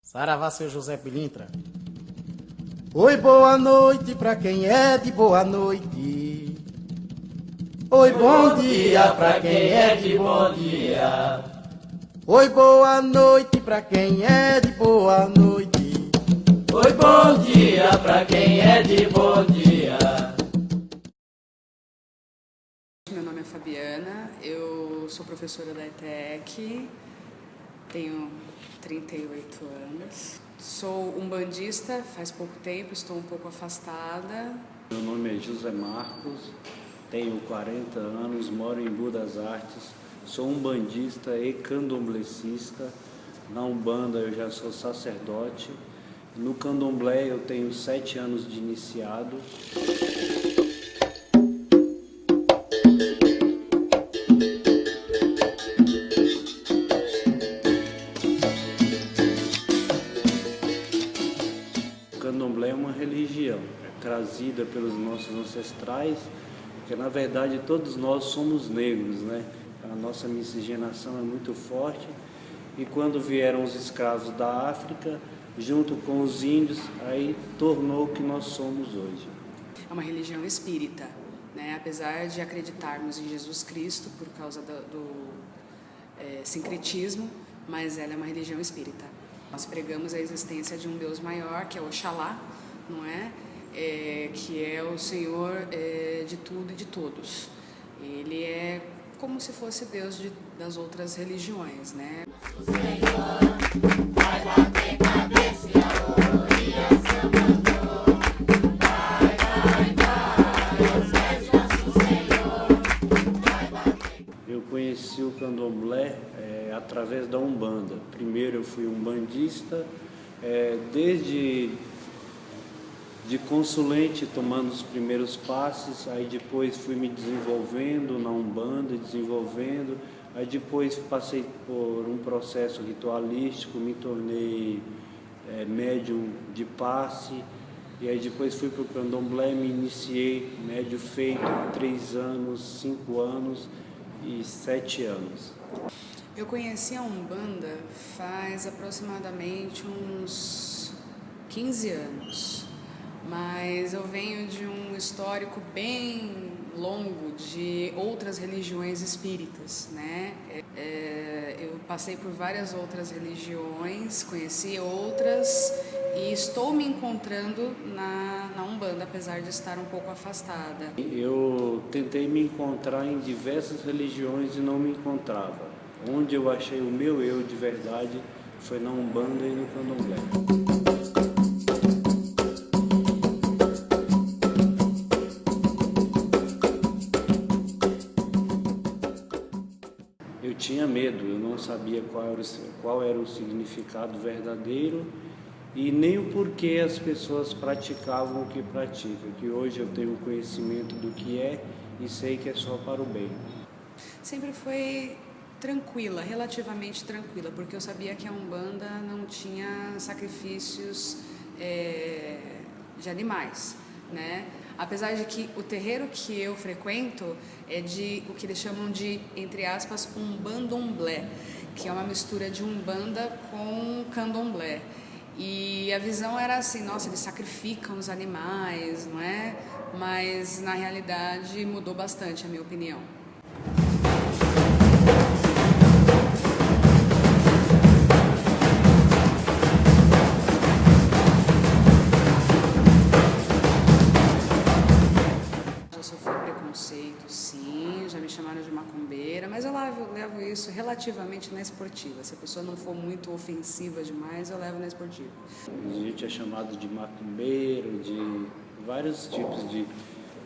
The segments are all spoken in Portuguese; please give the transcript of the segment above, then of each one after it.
Saravá, seu José Pilintra. Oi, boa noite pra quem é de boa noite. Oi, bom dia pra quem é de bom dia. Oi, boa noite pra quem é de boa noite. Oi, bom dia pra quem é de bom dia. Meu nome é Fabiana, eu sou professora da ETEC, tenho 38 anos. Sou umbandista faz pouco tempo, estou um pouco afastada. Meu nome é José Marcos, tenho 40 anos, moro em Boa das Artes, sou umbandista e candomblecista. Na Umbanda eu já sou sacerdote. No candomblé eu tenho 7 anos de iniciado. O candomblé é uma religião trazida pelos nossos ancestrais, porque na verdade todos nós somos negros, né? A nossa miscigenação é muito forte, e quando vieram os escravos da África, junto com os índios, aí tornou o que nós somos hoje. É uma religião espírita, né? Apesar de acreditarmos em Jesus Cristo por causa do sincretismo, mas ela é uma religião espírita. Nós pregamos a existência de um Deus maior, que é Oxalá, não é? Que é o Senhor de tudo e de todos. Ele é como se fosse Deus das outras religiões, né? O Senhor vai bater cabeça e a orelha sambandou. Vai, aos pés nosso Senhor vai bater. Eu conheci o candomblé através da Umbanda. Primeiro eu fui umbandista, desde de consulente, tomando os primeiros passos, aí depois fui me desenvolvendo na Umbanda, aí depois passei por um processo ritualístico, me tornei médium de passe, e aí depois fui para o candomblé, me iniciei médio feito 3 anos, 5 anos e 7 anos. Eu conheci a Umbanda faz aproximadamente uns 15 anos. Mas eu venho de um histórico bem longo de outras religiões espíritas, né? Eu passei por várias outras religiões, conheci outras e estou me encontrando na Umbanda, apesar de estar um pouco afastada. Eu tentei me encontrar em diversas religiões e não me encontrava. Onde eu achei o meu eu de verdade foi na Umbanda e no Candomblé. Eu tinha medo, eu não sabia qual era o significado verdadeiro e nem o porquê as pessoas praticavam o que praticam, que hoje eu tenho conhecimento do que é e sei que é só para o bem. Sempre foi tranquila, relativamente tranquila, porque eu sabia que a Umbanda não tinha sacrifícios de animais, né? Apesar de que o terreiro que eu frequento é de o que eles chamam de, entre aspas, umbandomblé, que é uma mistura de umbanda com candomblé. E a visão era assim, nossa, eles sacrificam os animais, não é? Mas na realidade mudou bastante a minha opinião. Sim, já me chamaram de macumbeira, mas eu levo isso relativamente na esportiva. Se a pessoa não for muito ofensiva demais, eu levo na esportiva. A gente é chamado de macumbeiro, de vários tipos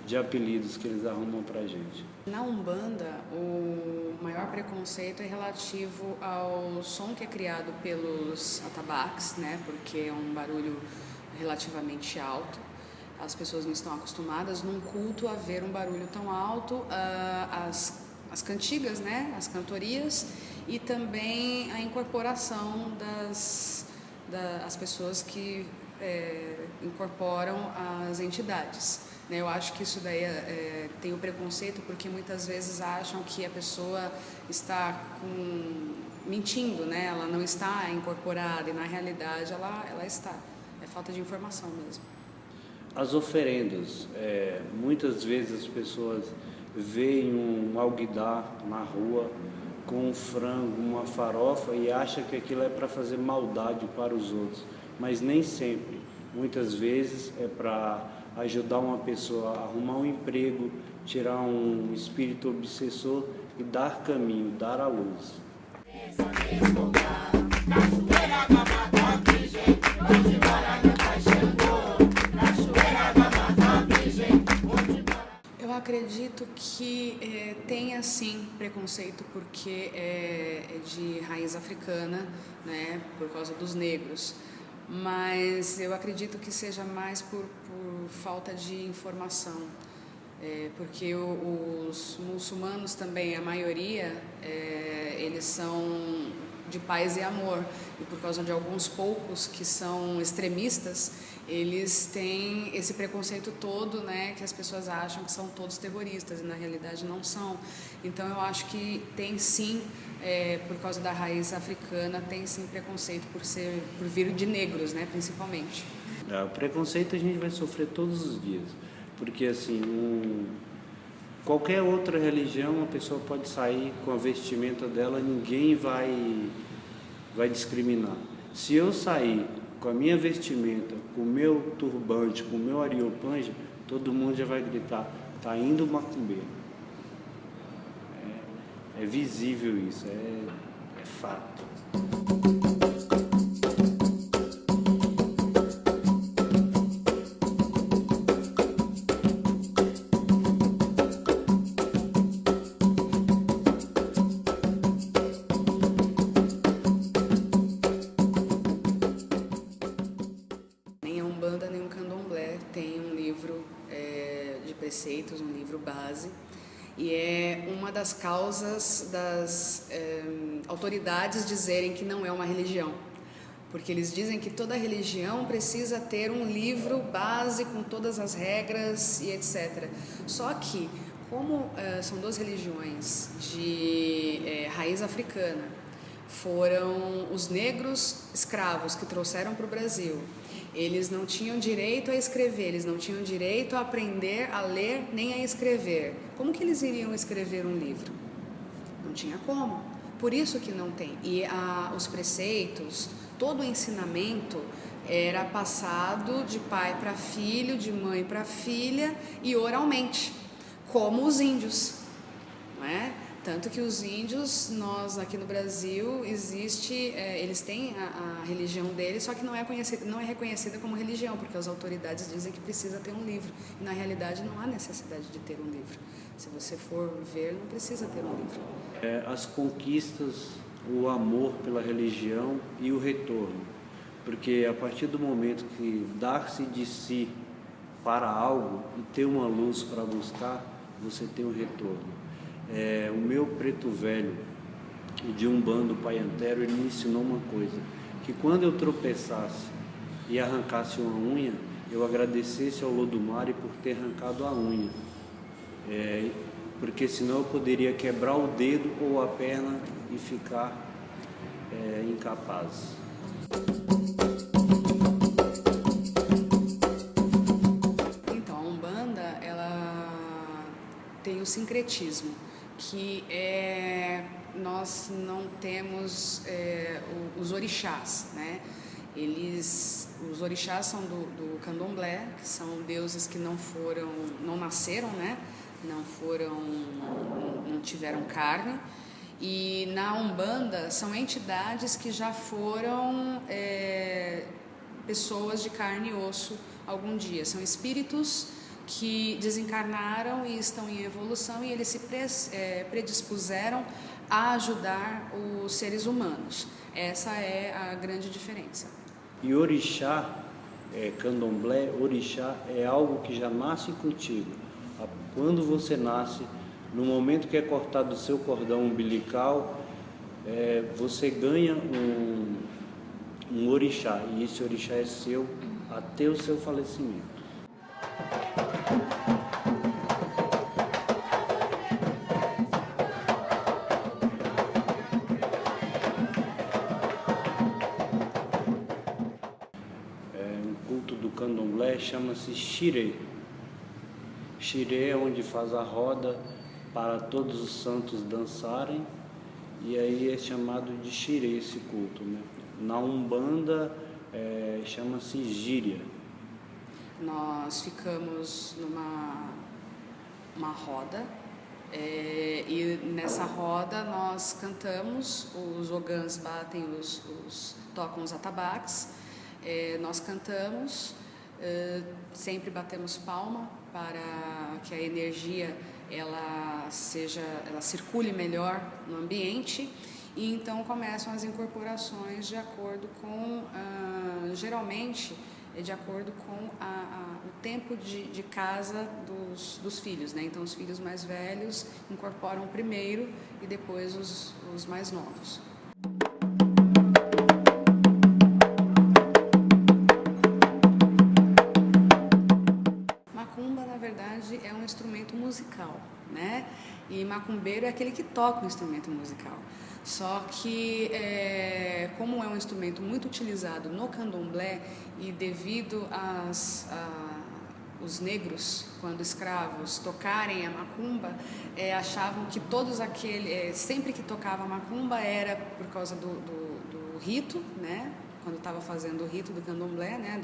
de apelidos que eles arrumam pra gente. Na Umbanda, o maior preconceito é relativo ao som que é criado pelos atabaques, né? Porque é um barulho relativamente alto. As pessoas não estão acostumadas num culto a ver um barulho tão alto, as cantigas, né, as cantorias, e também a incorporação das pessoas que incorporam as entidades. Eu acho que isso daí tem o preconceito porque muitas vezes acham que a pessoa está com mentindo, né? Ela não está incorporada e na realidade ela está. É falta de informação mesmo. As oferendas, muitas vezes as pessoas veem um alguidar na rua com um frango, uma farofa e acham que aquilo é para fazer maldade para os outros, mas nem sempre. Muitas vezes é para ajudar uma pessoa a arrumar um emprego, tirar um espírito obsessor e dar caminho, dar a luz. Eu acredito que tenha sim preconceito porque é de raiz africana, né, por causa dos negros, mas eu acredito que seja mais por falta de informação, porque os muçulmanos também, a maioria, eles são de paz e amor, e por causa de alguns poucos que são extremistas, eles têm esse preconceito todo, né, que as pessoas acham que são todos terroristas e na realidade não são. Então eu acho que tem sim, por causa da raiz africana, tem sim preconceito por vir de negros, né, principalmente. O preconceito a gente vai sofrer todos os dias, porque assim, qualquer outra religião a pessoa pode sair com a vestimenta dela, ninguém vai discriminar. Se eu sair com a minha vestimenta, com o meu turbante, com o meu ariopanja, todo mundo já vai gritar, tá indo macumbeiro. É visível isso, é fato. Nem a Umbanda, nem o Candomblé tem um livro de preceitos, um livro base, e é uma das causas das autoridades dizerem que não é uma religião, porque eles dizem que toda religião precisa ter um livro base com todas as regras e etc. Só que, como são duas religiões de raiz africana, foram os negros escravos que trouxeram para o Brasil. Eles não tinham direito a escrever, eles não tinham direito a aprender a ler nem a escrever. Como que eles iriam escrever um livro? Não tinha como. Por isso que não tem. E os preceitos, todo o ensinamento era passado de pai para filho, de mãe para filha e oralmente, como os índios, não é? Tanto que os índios, nós aqui no Brasil, eles têm a religião deles, só que não é reconhecida como religião, porque as autoridades dizem que precisa ter um livro. E na realidade não há necessidade de ter um livro. Se você for ver, não precisa ter um livro. As conquistas, o amor pela religião e o retorno. Porque a partir do momento que dar-se de si para algo e ter uma luz para buscar, você tem um retorno. O meu preto velho de Umbanda, o Pai Antero, ele me ensinou uma coisa, que quando eu tropeçasse e arrancasse uma unha, eu agradecesse ao Lodumare por ter arrancado a unha, porque senão eu poderia quebrar o dedo ou a perna e ficar incapaz. Então, a Umbanda, ela tem o sincretismo, que nós não temos os orixás, né? Os orixás são do Candomblé, que são deuses que não nasceram, né? Não tiveram carne. E na Umbanda são entidades que já foram pessoas de carne e osso algum dia. São espíritos que desencarnaram e estão em evolução e eles se predispuseram a ajudar os seres humanos. Essa é a grande diferença. E orixá, candomblé, orixá é algo que já nasce contigo. Quando você nasce, no momento que é cortado o seu cordão umbilical, você ganha um orixá, e esse orixá é seu até o seu falecimento. candomblé chama-se xirê. Xirê é onde faz a roda para todos os santos dançarem, e aí é chamado de xirê esse culto, né? Na Umbanda chama-se gíria. Nós ficamos numa roda, e nessa roda nós cantamos, os ogãs batem, tocam os atabaques, nós cantamos, sempre batemos palma para que a energia ela circule melhor no ambiente, e então começam as incorporações de acordo com, geralmente, de acordo com o tempo de casa dos filhos, né? Então os filhos mais velhos incorporam primeiro e depois os mais novos. Macumba, na verdade, é um instrumento musical, né? E macumbeiro é aquele que toca o instrumento musical. Só que, como é um instrumento muito utilizado no candomblé, e devido os negros, quando escravos, tocarem a macumba, achavam que sempre que tocava a macumba era por causa do rito, né? Quando estava fazendo o rito do candomblé, né?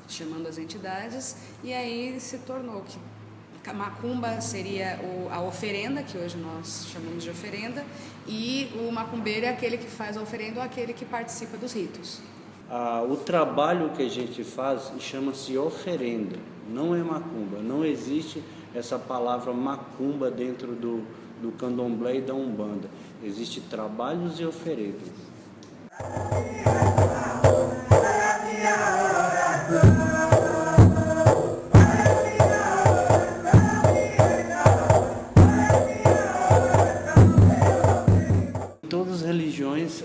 Chamando as entidades, e aí se tornou que a macumba seria a oferenda, que hoje nós chamamos de oferenda, e o macumbeiro é aquele que faz a oferenda ou aquele que participa dos ritos. O trabalho que a gente faz chama-se oferenda, não é macumba. Não existe essa palavra macumba dentro do candomblé e da umbanda. Existem trabalhos e oferendas. Todas as religiões,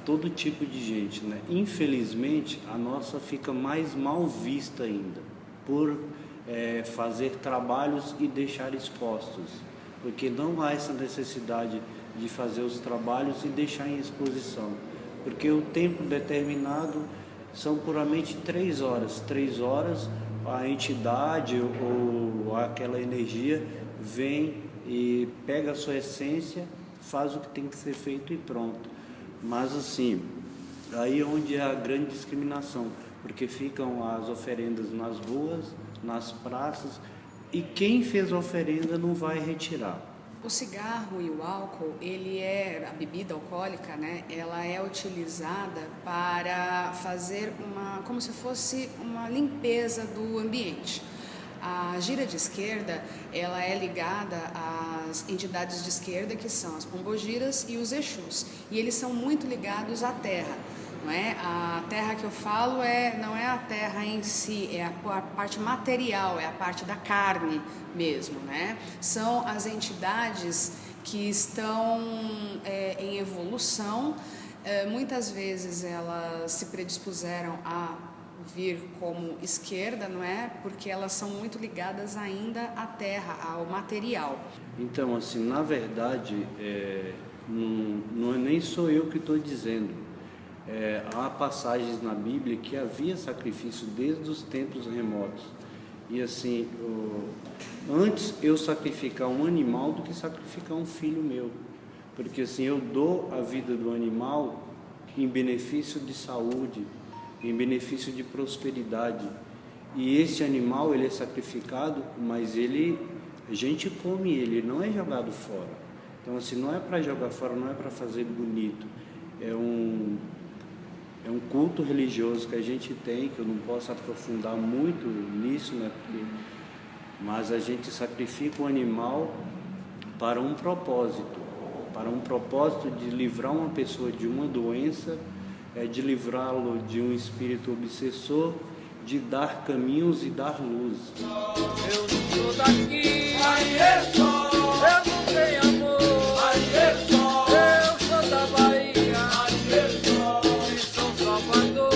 todo tipo de gente, né? Infelizmente, a nossa fica mais mal vista ainda, por fazer trabalhos e deixar expostos, porque não há essa necessidade de fazer os trabalhos e deixar em exposição, porque o tempo determinado são puramente 3 horas. 3 horas a entidade ou aquela energia vem e pega a sua essência, faz o que tem que ser feito e pronto. Mas assim, aí é onde é a grande discriminação, porque ficam as oferendas nas ruas, nas praças, e quem fez a oferenda não vai retirar. O cigarro e o álcool, a bebida alcoólica, né? Ela é utilizada para fazer como se fosse uma limpeza do ambiente. A gira de esquerda, ela é ligada às entidades de esquerda, que são as pombogiras e os exus, e eles são muito ligados à terra, não é? A terra que eu falo não é a terra em si, é a parte material, é a parte da carne mesmo, né? São as entidades que estão em evolução, muitas vezes elas se predispuseram a vir como esquerda, não é? Porque elas são muito ligadas ainda à terra, ao material. Então, assim, na verdade, não nem sou eu que estou dizendo. Há passagens na Bíblia que havia sacrifício desde os tempos remotos. E assim, antes eu sacrificar um animal do que sacrificar um filho meu. Porque assim, eu dou a vida do animal em benefício de saúde, em benefício de prosperidade. E esse animal, ele é sacrificado, mas a gente come ele, não é jogado fora. Então assim, não é para jogar fora, não é para fazer bonito. É um culto religioso que a gente tem, que eu não posso aprofundar muito nisso, né? Mas a gente sacrifica o animal para um propósito de livrar uma pessoa de uma doença, de livrá-lo de um espírito obsessor, de dar caminhos e dar luz. Eu sou daqui, eu não tenho amor, eu sou da Bahia, de São Salvador.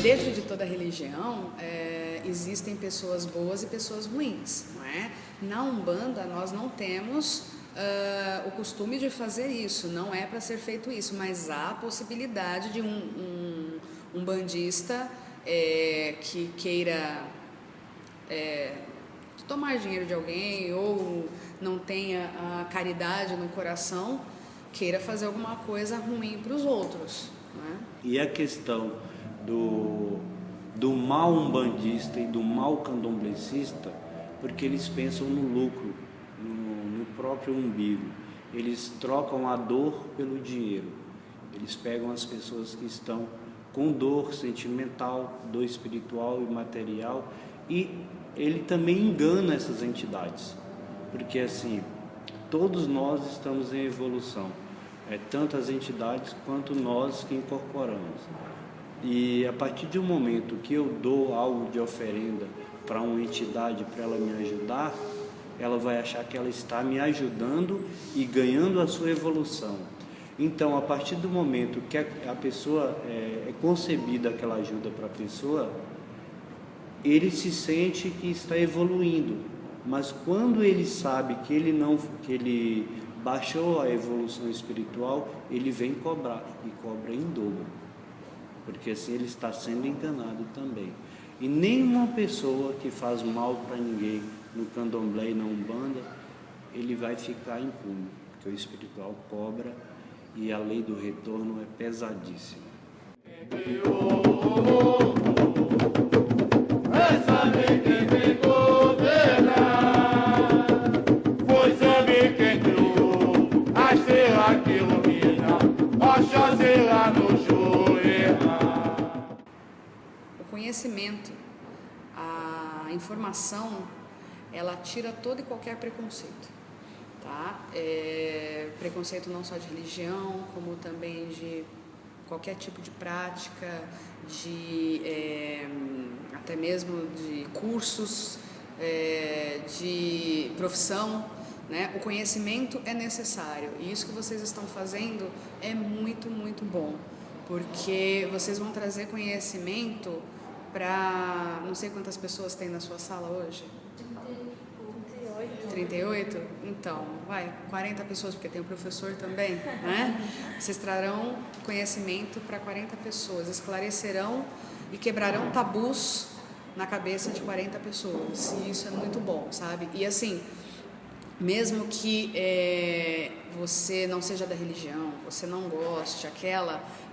Dentro de toda religião, existem pessoas boas e pessoas ruins, não é? Na Umbanda, nós não temos o costume de fazer isso, não é para ser feito isso, mas há a possibilidade de um um bandista que queira tomar dinheiro de alguém ou não tenha a caridade no coração, queira fazer alguma coisa ruim para os outros, né? E a questão do mal umbandista e do mal candomblecista, porque eles pensam no lucro, no próprio umbigo. Eles trocam a dor pelo dinheiro. Eles pegam as pessoas que estão com dor sentimental, dor espiritual e material, e ele também engana essas entidades, porque assim, todos nós estamos em evolução, tanto as entidades quanto nós que incorporamos. E a partir de um momento que eu dou algo de oferenda para uma entidade para ela me ajudar, ela vai achar que ela está me ajudando e ganhando a sua evolução. Então, a partir do momento que a pessoa é concebida aquela ajuda para a pessoa, ele se sente que está evoluindo. Mas quando ele sabe que ele baixou a evolução espiritual, ele vem cobrar, e cobra em dobro, porque assim ele está sendo enganado também. E nenhuma pessoa que faz mal para ninguém no candomblé e na umbanda, ele vai ficar impune, porque o espiritual cobra e a lei do retorno é pesadíssima. Foi saber quem criou a estrela que ilumina Oxóssi lá no Juerá. O conhecimento, a informação, ela tira todo e qualquer preconceito, tá? Preconceito não só de religião, como também de qualquer tipo de prática, até mesmo de cursos, de profissão, né? O conhecimento é necessário, e isso que vocês estão fazendo é muito, muito bom, porque vocês vão trazer conhecimento para, não sei quantas pessoas tem na sua sala hoje? 38? Então, 40 pessoas, porque tem o professor também, né? Vocês trarão conhecimento para 40 pessoas, esclarecerão e quebrarão tabus na cabeça de 40 pessoas, e isso é muito bom, sabe? E assim, mesmo que você não seja da religião, você não goste,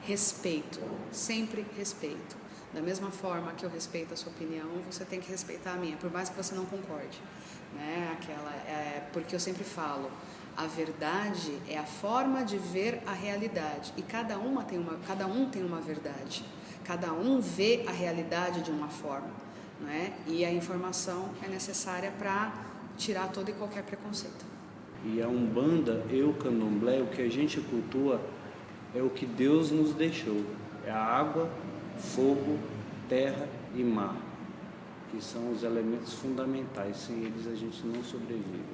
respeito, sempre respeito. Da mesma forma que eu respeito a sua opinião, você tem que respeitar a minha, por mais que você não concorde, né? Porque eu sempre falo, a verdade é a forma de ver a realidade, e cada um tem uma verdade, cada um vê a realidade de uma forma, né? E a informação é necessária para tirar todo e qualquer preconceito. E a Umbanda e o Candomblé, o que a gente cultua é o que Deus nos deixou, é a água, fogo, terra e mar, que são os elementos fundamentais. Sem eles a gente não sobrevive.